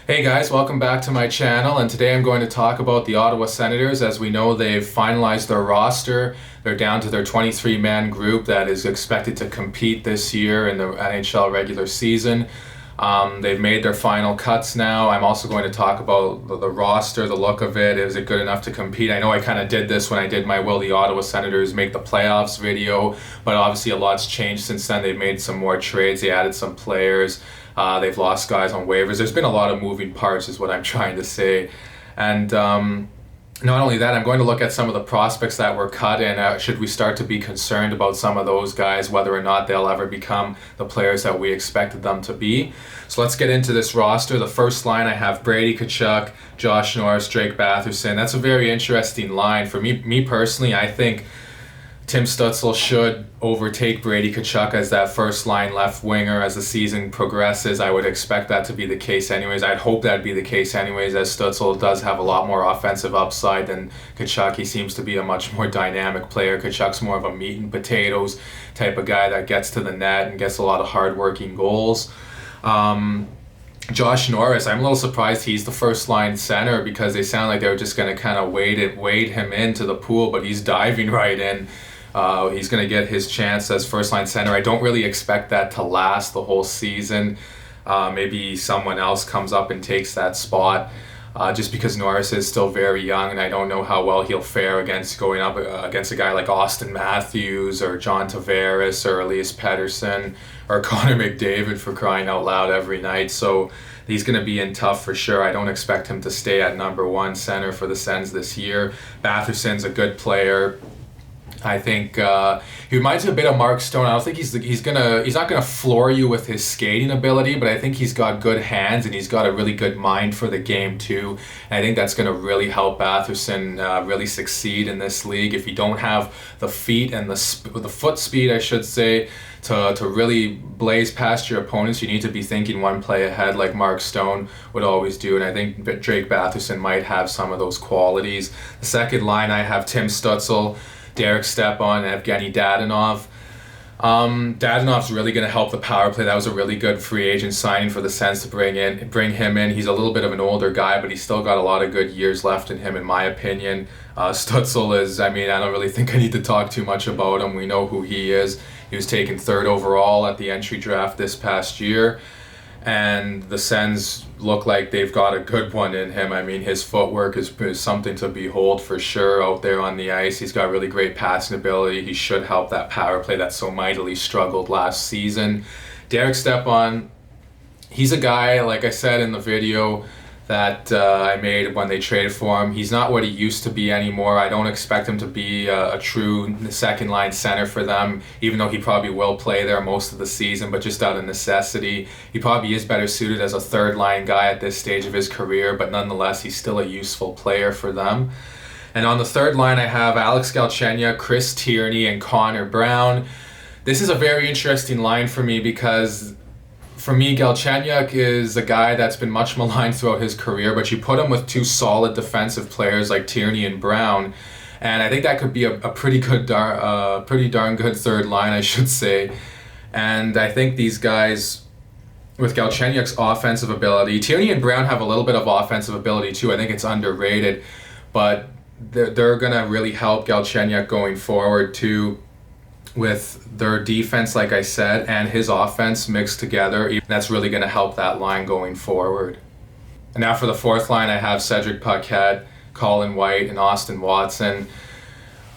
Hey guys, welcome back to my channel, and today I'm going to talk about the Ottawa Senators. As we know, they've finalized their roster. They're down to their 23-man group that is expected to compete this year in the NHL regular season. They've made their final cuts now. I'm also going to talk about the roster, the look of it. Is it good enough to compete? I know I kind of did this when I did my Will the Ottawa Senators Make the Playoffs video, but obviously a lot's changed since then. They've made some more trades. They added some players. They've lost guys on waivers. There's been a lot of moving parts is what I'm trying to say. And not only that, I'm going to look at some of the prospects that were cut, and should we start to be concerned about some of those guys, whether or not they'll ever become the players that we expected them to be. So let's get into this roster. The first line, I have Brady Tkachuk, Josh Norris, Drake Batherson. That's a very interesting line. For me personally, I think Tim Stützle should overtake Brady Tkachuk as that first line left winger as the season progresses. I would expect that to be the case anyways. I'd hope that'd be the case anyways, as Stützle does have a lot more offensive upside than Tkachuk. He seems to be a much more dynamic player. Tkachuk's more of a meat and potatoes type of guy that gets to the net and gets a lot of hard-working goals. Josh Norris, I'm a little surprised he's the first line center because they sound like they were just going to kind of wade him into the pool, but he's diving right in. He's going to get his chance as first line center. I don't really expect that to last the whole season. Maybe someone else comes up and takes that spot just because Norris is still very young, and I don't know how well he'll fare against going up against a guy like Austin Matthews or John Tavares or Elias Pettersson or Connor McDavid, for crying out loud, every night. So he's going to be in tough for sure. I don't expect him to stay at number one center for the Sens this year. Batherson's a good player. I think he reminds me a bit of Mark Stone. I don't think he's not gonna floor you with his skating ability, but I think he's got good hands and he's got a really good mind for the game too. And I think that's gonna really help Batherson really succeed in this league. If you don't have the feet and the foot speed, I should say, to really blaze past your opponents, you need to be thinking one play ahead like Mark Stone would always do. And I think Drake Batherson might have some of those qualities. The second line, I have Tim Stützle, Derek Stephan, and Evgeny Dadonov. Dadonov's really going to help the power play. That was a really good free agent signing for the Sens to bring him in. He's a little bit of an older guy, but he's still got a lot of good years left in him, in my opinion. Stützle is, I don't really think I need to talk too much about him. We know who he is. He was taken third overall at the entry draft this past year. And the Sens look like they've got a good one in him. His footwork is something to behold for sure out there on the ice. He's got really great passing ability. He should help that power play that so mightily struggled last season. Derek Stephan, he's a guy, like I said in the video that I made when they traded for him. He's not what he used to be anymore. I don't expect him to be a true second line center for them, even though he probably will play there most of the season, but just out of necessity. He probably is better suited as a third line guy at this stage of his career, but nonetheless, he's still a useful player for them. And on the third line, I have Alex Galchenyuk, Chris Tierney, and Connor Brown. This is a very interesting line for me because for me, Galchenyuk is a guy that's been much maligned throughout his career, but you put him with two solid defensive players like Tierney and Brown, and I think that could be a pretty darn good third line, I should say. And I think these guys, with Galchenyuk's offensive ability, Tierney and Brown have a little bit of offensive ability too. I think it's underrated, but they're going to really help Galchenyuk going forward too, with their defense, like I said, and his offense mixed together. That's really going to help that line going forward. And now for the fourth line, I have Cedric Paquette, Colin White, and Austin Watson.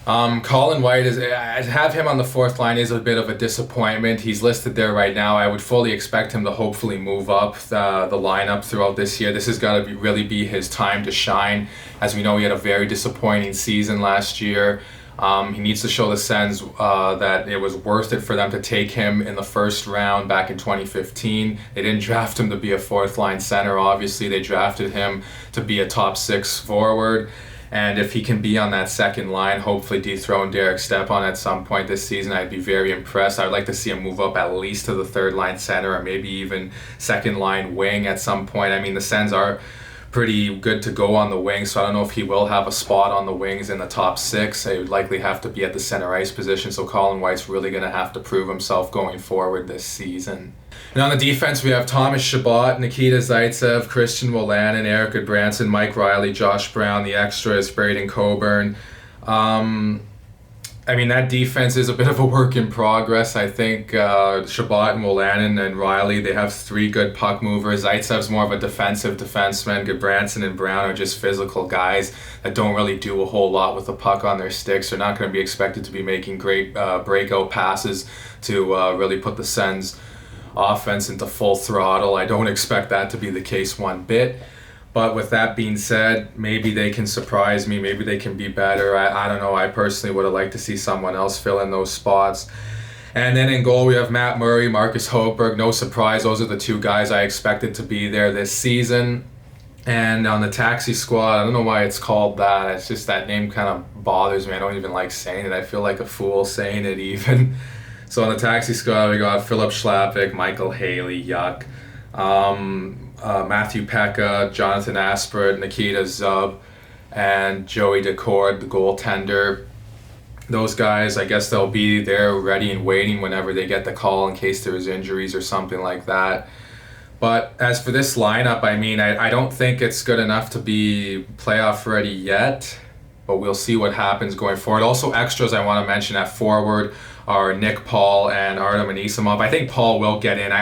Colin White, I have him on the fourth line, is a bit of a disappointment. He's listed there right now. I would fully expect him to hopefully move up the lineup throughout this year. This has got to really be his time to shine. As we know, he had a very disappointing season last year. He needs to show the Sens that it was worth it for them to take him in the first round back in 2015. They didn't draft him to be a fourth line center, obviously. They drafted him to be a top six forward. And if he can be on that second line, hopefully dethrone Derek Stephan at some point this season, I'd be very impressed. I'd like to see him move up at least to the third line center or maybe even second line wing at some point. The Sens are pretty good to go on the wings, so I don't know if he will have a spot on the wings in the top 6. He would likely have to be at the center ice position, so Colin White's really going to have to prove himself going forward this season. And on the defense, we have Thomas Chabot, Nikita Zaitsev, Christian Wolanin, Eric Goodbranson, Mike Riley, Josh Brown. The extras, Braden Coburn. I mean, that defense is a bit of a work in progress. I think Chabot and Wolanin and Riley, they have 3 good puck movers. Zaitsev's more of a defensive defenseman. Goodbranson and Brown are just physical guys that don't really do a whole lot with the puck on their sticks. They're not going to be expected to be making great breakout passes to really put the Sens' offense into full throttle. I don't expect that to be the case one bit. But with that being said, maybe they can surprise me. Maybe they can be better. I don't know. I personally would have liked to see someone else fill in those spots. And then in goal, we have Matt Murray, Marcus Hochberg. No surprise. Those are the 2 guys I expected to be there this season. And on the taxi squad, I don't know why it's called that. It's just that name kind of bothers me. I don't even like saying it. I feel like a fool saying it even. So on the taxi squad, we got Philip Schlappick, Michael Haley, yuck. Matthew Pekka, Jonathan Aspert, Nikita Zub, and Joey Decord, the goaltender. Those guys, I guess they'll be there ready and waiting whenever they get the call in case there's injuries or something like that. But as for this lineup, I mean, I don't think it's good enough to be playoff ready yet, but we'll see what happens going forward. Also, extras I want to mention at forward are Nick Paul and Artem Anisimov. I think Paul will get in.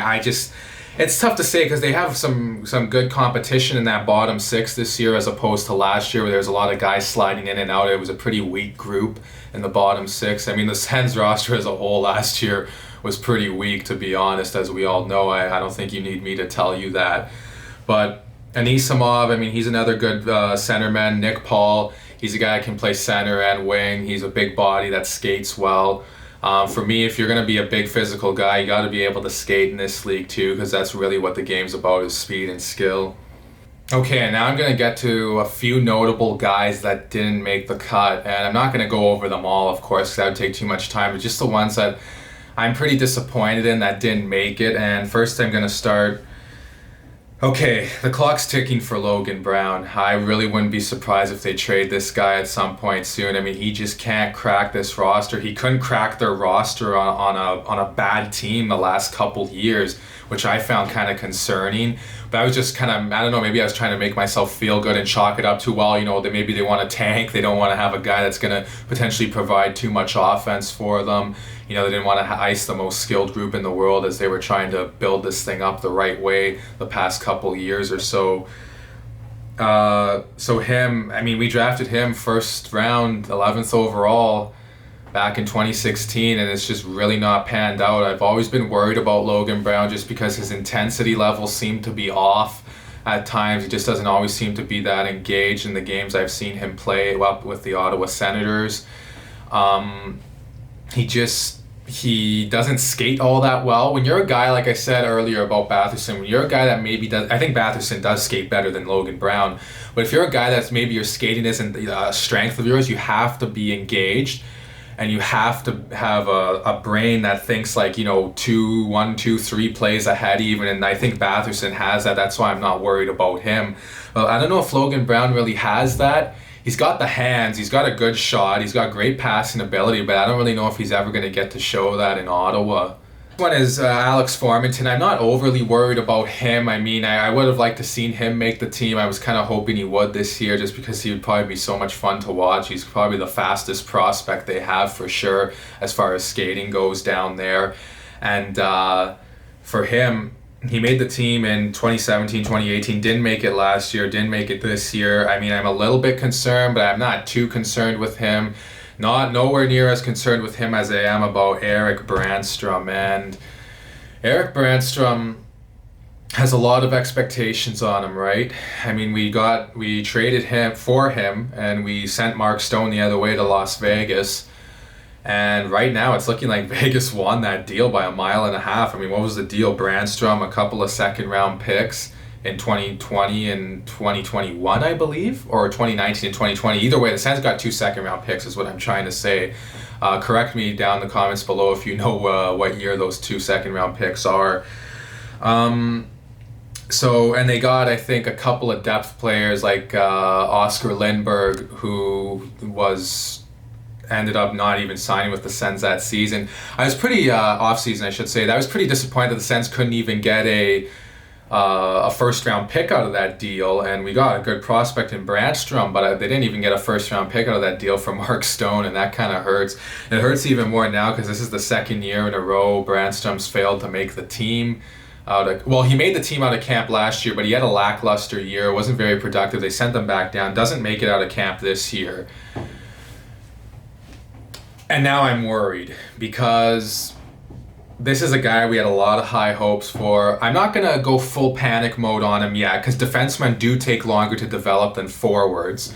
It's tough to say because they have some good competition in that bottom 6 this year as opposed to last year where there was a lot of guys sliding in and out. It was a pretty weak group in the bottom 6. I mean, the Sens roster as a whole last year was pretty weak, to be honest, as we all know. I don't think you need me to tell you that. But Anisimov, I mean, he's another good centerman. Nick Paul, he's a guy that can play center and wing. He's a big body that skates well. For me, if you're going to be a big physical guy, you got to be able to skate in this league too, because that's really what the game's about, is speed and skill. Okay, and now I'm going to get to a few notable guys that didn't make the cut, and I'm not going to go over them all, of course, because that would take too much time, but just the ones that I'm pretty disappointed in that didn't make it. And first I'm going to start... Okay, the clock's ticking for Logan Brown. I really wouldn't be surprised if they trade this guy at some point soon. I mean, he just can't crack this roster. He couldn't crack their roster on a bad team the last couple years, which I found kind of concerning. But I was just kind of, I don't know, maybe I was trying to make myself feel good and chalk it up too well. You know, that maybe they want to tank. They don't want to have a guy that's going to potentially provide too much offense for them. You know, they didn't want to ice the most skilled group in the world as they were trying to build this thing up the right way the past couple years or so. So him, I mean, we drafted him first round, 11th overall back in 2016, and it's just really not panned out. I've always been worried about Logan Brown just because his intensity levels seem to be off at times. He just doesn't always seem to be that engaged in the games I've seen him play up with the Ottawa Senators. He doesn't skate all that well. When you're a guy, like I said earlier about Batherson, when you're a guy that maybe does, I think Batherson does skate better than Logan Brown, but if you're a guy that's maybe your skating isn't a strength of yours, you have to be engaged, and you have to have a brain that thinks like, you know, 1, 2, 3 plays ahead even, and I think Batherson has that. That's why I'm not worried about him. But I don't know if Logan Brown really has that. He's got the hands, he's got a good shot, he's got great passing ability, but I don't really know if he's ever going to get to show that in Ottawa. One is Alex Farmington. I'm not overly worried about him. I mean, I would have liked to seen him make the team. I was kind of hoping he would this year just because he would probably be so much fun to watch. He's probably the fastest prospect they have for sure as far as skating goes down there. And for him, he made the team in 2017, 2018, didn't make it last year, didn't make it this year. I mean, I'm a little bit concerned, but I'm not too concerned with him. Nowhere near as concerned with him as I am about Erik Branstrom. And Erik Branstrom has a lot of expectations on him, right? I mean, we traded him for him, and we sent Mark Stone the other way to Las Vegas. And right now, it's looking like Vegas won that deal by 1.5 miles. I mean, what was the deal? Branstrom, a couple of second-round picks in 2020 and 2021, I believe, or 2019 and 2020. Either way, the Sens got 2 second-round picks is what I'm trying to say. Correct me down in the comments below if you know what year those 2 second-round picks are. So, and they got, I think, a couple of depth players like Oscar Lindberg, who ended up not even signing with the Sens that season. I was pretty off-season, I should say. I was pretty disappointed that the Sens couldn't even get a first-round pick out of that deal, and we got a good prospect in Branstrom, but they didn't even get a first-round pick out of that deal from Mark Stone, and that kind of hurts. It hurts even more now because this is the second year in a row Branstrom's failed to make the team. He made the team out of camp last year, but he had a lackluster year, wasn't very productive. They sent him back down, doesn't make it out of camp this year. And now I'm worried because this is a guy we had a lot of high hopes for. I'm not going to go full panic mode on him yet because defensemen do take longer to develop than forwards.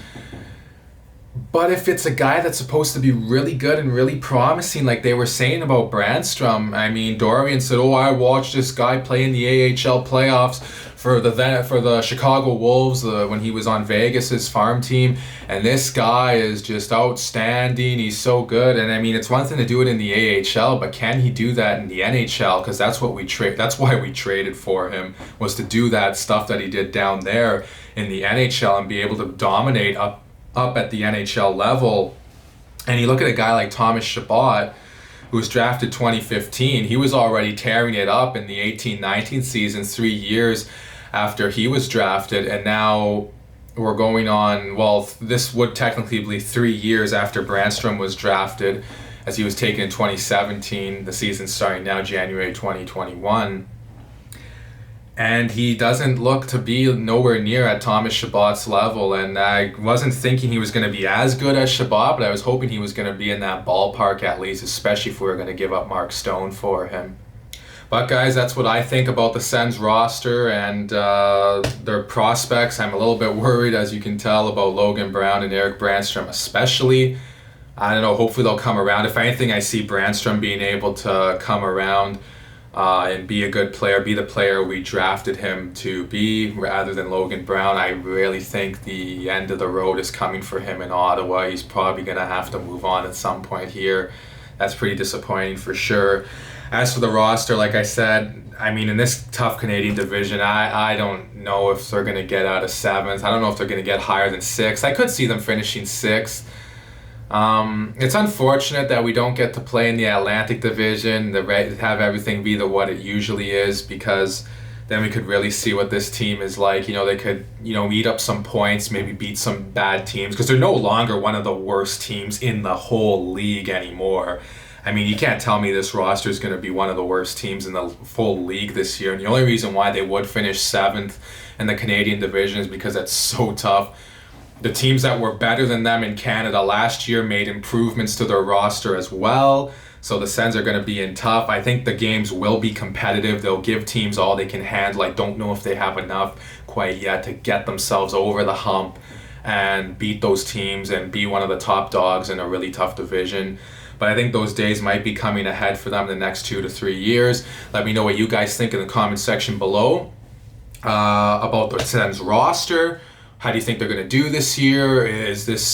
But if it's a guy that's supposed to be really good and really promising, like they were saying about Branstrom, I mean, Dorian said, I watched this guy play in the AHL playoffs for the Chicago Wolves when he was on Vegas's farm team, and this guy is just outstanding. He's so good, and I mean, it's one thing to do it in the AHL, but can he do that in the NHL? Because that's what that's why we traded for him, was to do that stuff that he did down there in the NHL and be able to dominate up at the NHL level. And you look at a guy like Thomas Chabot, who was drafted 2015. He was already tearing it up in the 18-19 season, 3 years after he was drafted, and now we're going on, this would technically be 3 years after Branstrom was drafted, as he was taken in 2017, the season starting now January 2021. And he doesn't look to be nowhere near at Thomas Chabot's level. And I wasn't thinking he was going to be as good as Chabot, but I was hoping he was going to be in that ballpark at least, especially if we were going to give up Mark Stone for him. But guys, that's what I think about the Sens roster and their prospects. I'm a little bit worried, as you can tell, about Logan Brown and Erik Branstrom especially. I don't know, hopefully they'll come around. If anything, I see Branstrom being able to come around and be a good player, be the player we drafted him to be, rather than Logan Brown. I really think the end of the road is coming for him in Ottawa. He's probably going to have to move on at some point here. That's pretty disappointing for sure. As for the roster, like I said, I mean, in this tough Canadian division, I don't know if they're going to get out of 7th. I don't know if they're going to get higher than 6th. I could see them finishing 6th. It's unfortunate that we don't get to play in the Atlantic Division, have everything be what it usually is, because then we could really see what this team is like. They could, eat up some points, maybe beat some bad teams, because they're no longer one of the worst teams in the whole league anymore. I mean, you can't tell me this roster is going to be one of the worst teams in the full league this year. And the only reason why they would finish 7th in the Canadian division is because that's so tough. The teams that were better than them in Canada last year made improvements to their roster as well. So the Sens are going to be in tough. I think the games will be competitive. They'll give teams all they can handle. I don't know if they have enough quite yet to get themselves over the hump and beat those teams and be one of the top dogs in a really tough division. But I think those days might be coming ahead for them in the next 2 to 3 years. Let me know what you guys think in the comment section below about the Sens roster. How do you think they're going to do this year? Is this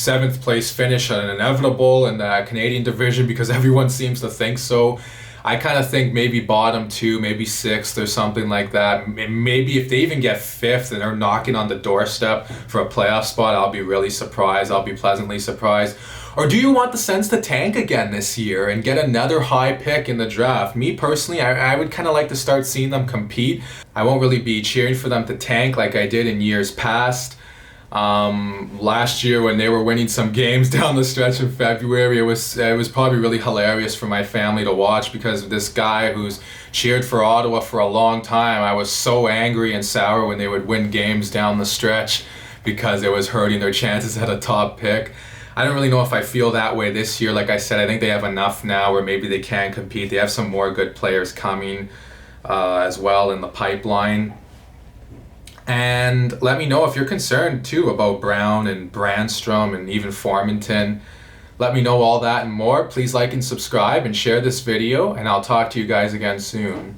7th place finish an inevitable in the Canadian division? Because everyone seems to think so. I kind of think maybe bottom 2, maybe 6th or something like that. Maybe if they even get 5th and they're knocking on the doorstep for a playoff spot, I'll be really surprised. I'll be pleasantly surprised. Or do you want the Sens to tank again this year and get another high pick in the draft? Me personally, I would kind of like to start seeing them compete. I won't really be cheering for them to tank like I did in years past. Last year when they were winning some games down the stretch in February, it was probably really hilarious for my family to watch, because of this guy who's cheered for Ottawa for a long time. I was so angry and sour when they would win games down the stretch because it was hurting their chances at a top pick. I don't really know if I feel that way this year. Like I said, I think they have enough now where maybe they can compete. They have some more good players coming as well in the pipeline. And let me know if you're concerned too about Brown and Branstrom and even Farmington. Let me know all that and more. Please like and subscribe and share this video, and I'll talk to you guys again soon.